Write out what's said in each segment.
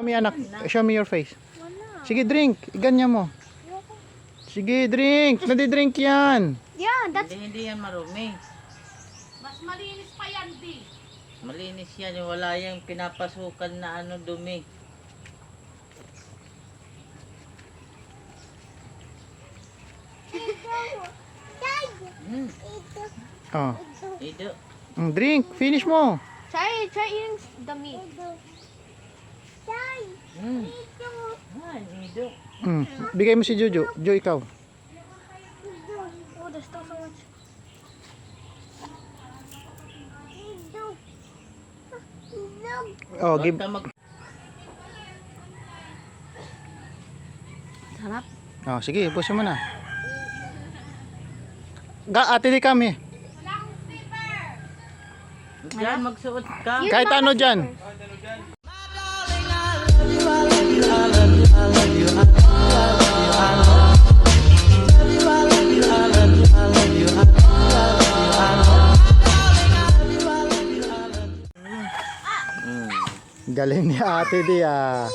May anak, show me your face. Sige, drink. Ganyan mo. Sige, drink. Nadi-drink yan. Yeah, that's... Hindi yan marumi. Mas malinis pa yan, di. Malinis yan. Wala yung pinapasukan na ano dumi. Oh. Ito. Drink. Finish mo. Try eating the meat. Ito. Bigay mo si Jojo. Jo, ikaw. Oh, there's still so much. Oh, give. Sarap. Oh, sige, pusin mo na. Ate di kami. Diyan, magsuot ka. Kahit ano dyan. Galing ni ate di ah.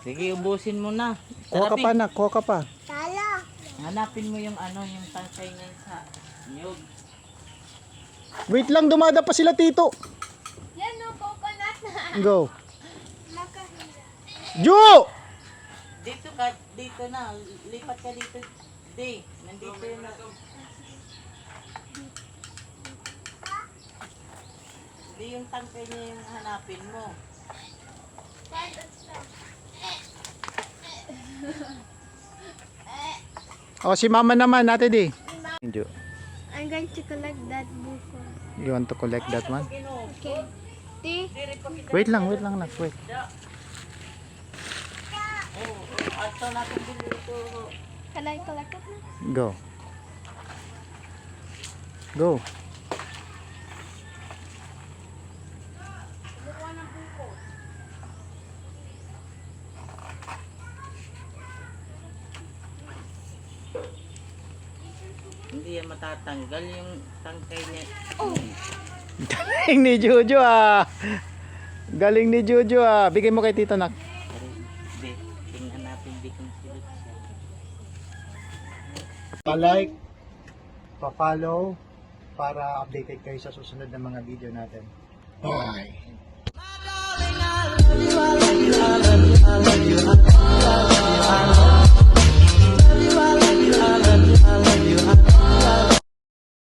Sige, ubusin mo na. Kuha ka pa na, kuha ka pa. Hanapin mo yung ano, yung tangkay niya sa niyog. Wait lang, dumada pa sila tito. Yan no, coconut na. Go. Jo! Dito ka, dito na. Lipat ka dito. Di, nandito yun na. Di yung tangkay niya yung hanapin mo. Oh, si mama naman, ate di. Jo, I'm going to collect that book. you want to collect that one? Okay. Di? Wait lang, nak. Wait. Ato natin dito. Can I collect it now? Go. Go. Hindi yan matatanggal yung tangkay niya. Galing ni Jojo ah. Galing ni Jojo ah. Bigay mo kay tito nak. Di, tingnan natin di kung silot siya. Pa-like, pa-follow para updated kayo sa susunod na mga video natin. Bye.